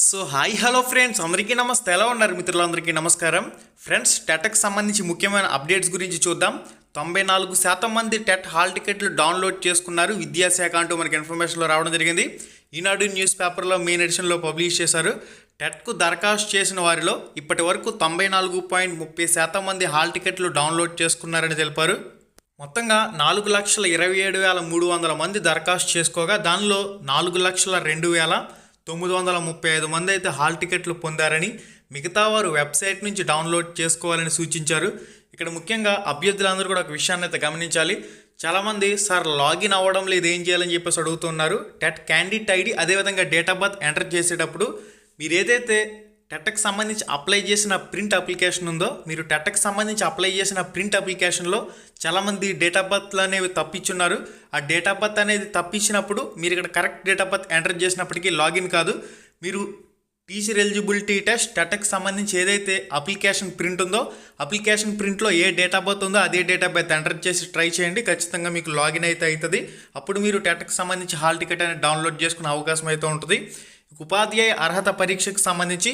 So hi hello friends, అందరికీ నమస్తే. ఎలా ఉన్నారు మిత్రులందరికీ నమస్కారం. ఫ్రెండ్స్, టెట్కి సంబంధించి ముఖ్యమైన అప్డేట్స్ గురించి చూద్దాం. 94% మంది టెట్ హాల్ టికెట్లు డౌన్లోడ్ చేసుకున్నారు విద్యాశాఖ అంటూ మనకి ఇన్ఫర్మేషన్లో రావడం జరిగింది. ఈనాడు న్యూస్ పేపర్లో మెయిన్ ఎడిషన్లో పబ్లిష్ చేశారు. టెట్కు దరఖాస్తు చేసిన వారిలో ఇప్పటి వరకు 94.30% మంది హాల్ టికెట్లు డౌన్లోడ్ చేసుకున్నారని తెలిపారు. మొత్తంగా 4,27,300 మంది దరఖాస్తు చేసుకోగా దానిలో 4,02,935 మంది అయితే హాల్ టికెట్లు పొందారని, మిగతా వారు వెబ్సైట్ నుంచి డౌన్లోడ్ చేసుకోవాలని సూచించారు. ఇక్కడ ముఖ్యంగా అభ్యర్థులందరూ కూడా ఒక విషయాన్ని అయితే గమనించాలి. చాలామంది సార్ లాగిన్ అవ్వడం లేదు, ఏం చేయాలని చెప్పేసి అడుగుతున్నారు. టెట్ క్యాండిడేట్ ఐడి అదేవిధంగా డేట్ ఆఫ్ బర్త్ ఎంటర్ చేసేటప్పుడు మీరు ఏదైతే టెట్కి సంబంధించి అప్లై చేసిన ప్రింట్ అప్లికేషన్ ఉందో, మీరు టెట్కి సంబంధించి అప్లై చేసిన ప్రింట్ అప్లికేషన్లో చాలామంది డేట్ ఆఫ్ బర్త్లు అనేవి తప్పించున్నారు. ఆ డేట్ ఆఫ్ బర్త్ అనేది తప్పించినప్పుడు మీరు ఇక్కడ correct date of birth enter చేసినప్పటికీ లాగిన్ కాదు. మీరు టీచర్ ఎలిజిబిలిటీ టెస్ట్ టెట్కి సంబంధించి ఏదైతే అప్లికేషన్ ప్రింట్ ఉందో, అప్లికేషన్ ప్రింట్లో ఏ డేట్ ఆఫ్ బర్త్ ఉందో అదే డేట్ ఆఫ్ బర్త్ ఎంటర్ చేసి ట్రై చేయండి. ఖచ్చితంగా మీకు లాగిన్ అయితే అవుతుంది. అప్పుడు మీరు టెట్కి సంబంధించి హాల్ టికెట్ అనేది డౌన్లోడ్ చేసుకునే అవకాశం అయితే ఉంటుంది. ఉపాధ్యాయ అర్హత పరీక్షకు సంబంధించి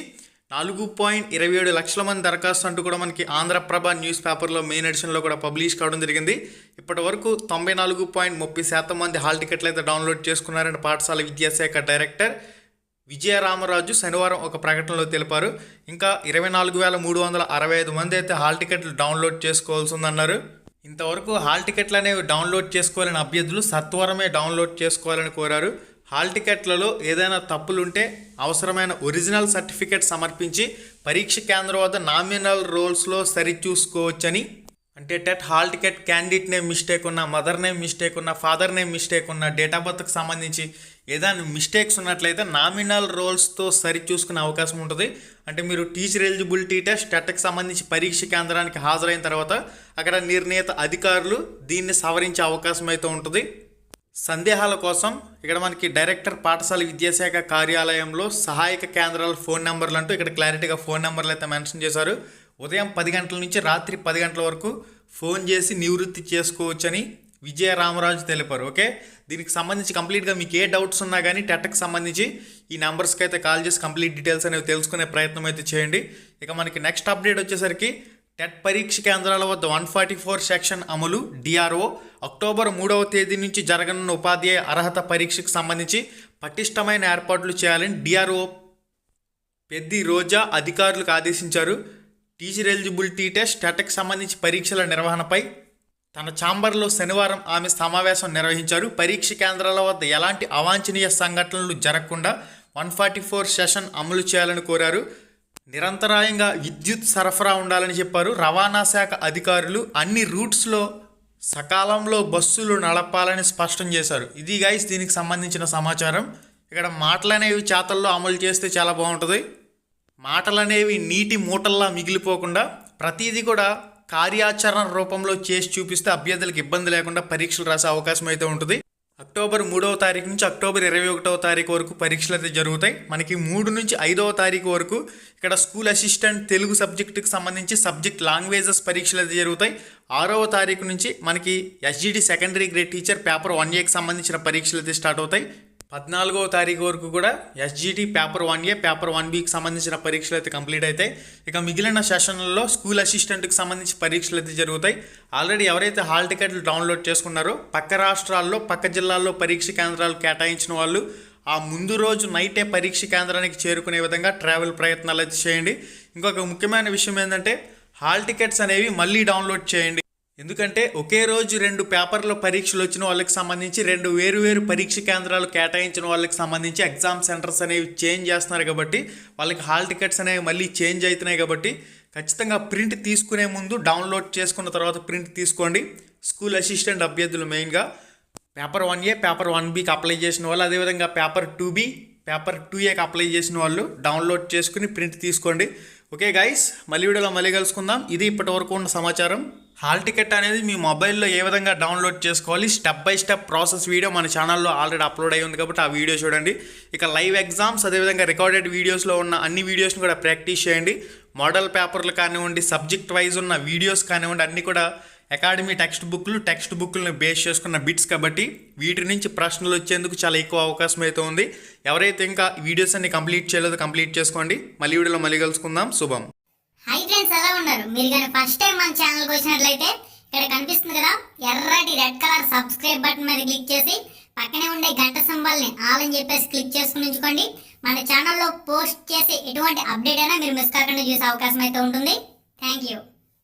4.27 లక్షల మంది దరఖాస్తు అంటూ కూడా మనకి ఆంధ్రప్రభ న్యూస్ పేపర్లో మెయిన్ ఎడిషన్లో కూడా పబ్లిష్ కావడం జరిగింది. ఇప్పటి వరకు 94.30% మంది హాల్ టికెట్లు అయితే డౌన్లోడ్ చేసుకున్నారని పాఠశాల విద్యాశాఖ డైరెక్టర్ విజయరామరాజు శనివారం ఒక ప్రకటనలో తెలిపారు. ఇంకా 24,365 మంది అయితే హాల్ టికెట్లు డౌన్లోడ్ చేసుకోవాల్సి ఉందన్నారు. ఇంతవరకు హాల్ టికెట్లు అనేవి డౌన్లోడ్ చేసుకోవాలని అభ్యర్థులు సత్వరమే డౌన్లోడ్ చేసుకోవాలని కోరారు. హాల్ టికెట్లలో ఏదైనా తప్పులుంటే అవసరమైన ఒరిజినల్ సర్టిఫికేట్ సమర్పించి పరీక్ష కేంద్రం వద్ద నామినల్ రోల్స్లో సరిచూసుకోవచ్చని, అంటే TET hall ticket candidate name mistake ఉన్న, మదర్ నేమ్ మిస్టేక్ ఉన్న, ఫాదర్ నేమ్ మిస్టేక్ ఉన్న, డేట్ ఆఫ్ బర్త్కి సంబంధించి ఏదైనా మిస్టేక్స్ ఉన్నట్లయితే నామినల్ రోల్స్తో సరిచూసుకునే అవకాశం ఉంటుంది. అంటే మీరు టీచర్ ఎలిజిబిలిటీ టెస్ట్ టెట్కి సంబంధించి పరీక్ష కేంద్రానికి హాజరైన తర్వాత అక్కడ నిర్ణీత అధికారులు దీన్ని సవరించే అవకాశం అయితే ఉంటుంది. సందేహాల కోసం ఇక్కడ మనకి డైరెక్టర్ పాఠశాల విద్యాశాఖ కార్యాలయంలో సహాయక కేంద్రాల ఫోన్ నెంబర్లు అంటూ ఇక్కడ క్లారిటీగా ఫోన్ నెంబర్లు అయితే మెన్షన్ చేశారు. ఉదయం 10 గంటల నుంచి రాత్రి 10 గంటల వరకు ఫోన్ చేసి నివృత్తి చేసుకోవచ్చని విజయరామరాజు తెలిపారు. ఓకే, దీనికి సంబంధించి కంప్లీట్గా మీకు ఏ డౌట్స్ ఉన్నా కానీ టెట్కి సంబంధించి ఈ నెంబర్స్కి అయితే కాల్ చేసి కంప్లీట్ డీటెయిల్స్ అనేవి తెలుసుకునే ప్రయత్నం అయితే చేయండి. ఇక మనకి నెక్స్ట్ అప్డేట్ వచ్చేసరికి టెట్ పరీక్ష కేంద్రాల వద్ద 144 సెక్షన్ అమలు. డిఆర్ఓ అక్టోబర్ 3వ తేదీ నుంచి జరగనున్న ఉపాధ్యాయ అర్హత పరీక్షకు సంబంధించి పటిష్టమైన ఏర్పాట్లు చేయాలని డిఆర్ఓ పెద్ది రోజా అధికారులకు ఆదేశించారు. టీచర్ ఎలిజిబిలిటీ టెస్ట్ టెట్కి సంబంధించి పరీక్షల నిర్వహణపై తన ఛాంబర్లో శనివారం ఆమె సమావేశం నిర్వహించారు. పరీక్ష కేంద్రాల వద్ద ఎలాంటి అవాంఛనీయ సంఘటనలు జరగకుండా 144 సెషన్ అమలు చేయాలని కోరారు. నిరంతరాయంగా విద్యుత్ సరఫరా ఉండాలని చెప్పారు. రవాణా శాఖ అధికారులు అన్ని రూట్స్లో సకాలంలో బస్సులు నడపాలని స్పష్టం చేశారు. ఇది గైస్ దీనికి సంబంధించిన సమాచారం. ఇక్కడ మాటలనేవి చేతల్లో అమలు చేస్తే చాలా బాగుంటుంది. మాటలనేవి నీటి మూటల్లా మిగిలిపోకుండా ప్రతిదీ కూడా కార్యాచరణ రూపంలో చేసి చూపిస్తే అభ్యర్థులకు ఇబ్బంది లేకుండా పరీక్షలు రాసే అవకాశం అయితే ఉంటుంది. అక్టోబర్ 3వ తారీఖు నుంచి అక్టోబర్ 21వ తారీఖు వరకు పరీక్షలు అయితే జరుగుతాయి. మనకి 3 నుంచి 5వ తారీఖు వరకు ఇక్కడ స్కూల్ అసిస్టెంట్ తెలుగు సబ్జెక్టుకి సంబంధించి సబ్జెక్ట్ లాంగ్వేజెస్ పరీక్షలు అయితే జరుగుతాయి. 6వ తారీఖు నుంచి మనకి SGD secondary grade teacher paper 1Aకి సంబంధించిన పరీక్షలు అయితే స్టార్ట్ అవుతాయి. 14వ తారీఖు వరకు కూడా ఎస్జిటి పేపర్ 1A పేపర్ 1Bకి సంబంధించిన పరీక్షలు అయితే కంప్లీట్ అవుతాయి. ఇక మిగిలిన సెషన్లలో స్కూల్ అసిస్టెంట్కి సంబంధించి పరీక్షలు అయితే జరుగుతాయి. ఆల్రెడీ ఎవరైతే హాల్ టికెట్లు డౌన్లోడ్ చేసుకున్నారో పక్క రాష్ట్రాల్లో పక్క జిల్లాల్లో పరీక్ష కేంద్రాలు కేటాయించిన వాళ్ళు ఆ ముందు రోజు నైటే పరీక్ష కేంద్రానికి చేరుకునే విధంగా ట్రావెల్ ప్రయత్నాలు అయితే చేయండి. ఇంకొక ముఖ్యమైన విషయం ఏంటంటే హాల్ టికెట్స్ అనేవి మళ్ళీ డౌన్లోడ్ చేయండి. ఎందుకంటే ఒకే రోజు 2 పేపర్ల పరీక్షలు వచ్చిన వాళ్ళకి సంబంధించి 2 వేరు పరీక్ష కేంద్రాలు కేటాయించిన వాళ్ళకి సంబంధించి ఎగ్జామ్ సెంటర్స్ అనేవి చేంజ్ చేస్తున్నారు కాబట్టి వాళ్ళకి హాల్ టికెట్స్ అనేవి మళ్ళీ చేంజ్ అవుతున్నాయి. కాబట్టి ఖచ్చితంగా ప్రింట్ తీసుకునే ముందు డౌన్లోడ్ చేసుకున్న తర్వాత ప్రింట్ తీసుకోండి. స్కూల్ అసిస్టెంట్ అభ్యర్థులు మెయిన్గా పేపర్ 1A పేపర్ 1Bకి అప్లై చేసిన వాళ్ళు, అదేవిధంగా పేపర్ 2B పేపర్ 2Aకి అప్లై చేసిన వాళ్ళు డౌన్లోడ్ చేసుకుని ప్రింట్ తీసుకోండి. ఓకే గైస్, మళ్ళీ వీడియోలో మళ్ళీ కలుసుకుందాం. ఇది ఇప్పటి వరకు ఉన్న సమాచారం. హాల్ టికెట్ అనేది మీ మొబైల్లో ఏ విధంగా డౌన్లోడ్ చేసుకోవాలి step by step process video మన ఛానల్లో ఆల్రెడీ అప్లోడ్ అయ్యి ఉంది కాబట్టి ఆ వీడియో చూడండి. ఇక లైవ్ ఎగ్జామ్స్ అదేవిధంగా రికార్డెడ్ వీడియోస్లో ఉన్న అన్ని వీడియోస్ని కూడా ప్రాక్టీస్ చేయండి. మోడల్ పేపర్లు కానివ్వండి, సబ్జెక్ట్ వైజ్ ఉన్న వీడియోస్ కానివ్వండి, అన్నీ కూడా అకాడమీ టెక్స్ట్ బుక్లను బేస్ చేసుకున్న బిట్స్ కాబట్టి వీటి నుంచి ప్రశ్నలు వచ్చేందుకు చాలా ఎక్కువ అవకాశం అయితే ఉంది. ఎవరైతే ఇంకా వీడియోస్ అన్ని కంప్లీట్ చేయలేదో కంప్లీట్ చేసుకోండి. మళ్ళీ వీడియోలో మళ్ళీ కలుసుకుందాం. శుభం. హై ఫ్రెండ్స్, ఎలా ఉన్నారు? మీరు కానీ ఫస్ట్ టైం మన ఛానల్కి వచ్చినట్లయితే ఇక్కడ కనిపిస్తుంది కదా ఎర్రటి రెడ్ కలర్ సబ్స్క్రైబ్ బటన్ మీద క్లిక్ చేసి పక్కనే ఉండే గంట సింబల్ని ఆల్ అని చెప్పేసి క్లిక్ చేసుకుని ఉంచుకోండి. మన ఛానల్లో పోస్ట్ చేసే ఎటువంటి అప్డేట్ అయినా మీరు మిస్ కాకుండా చూసే అవకాశం అయితే ఉంటుంది. Thank you.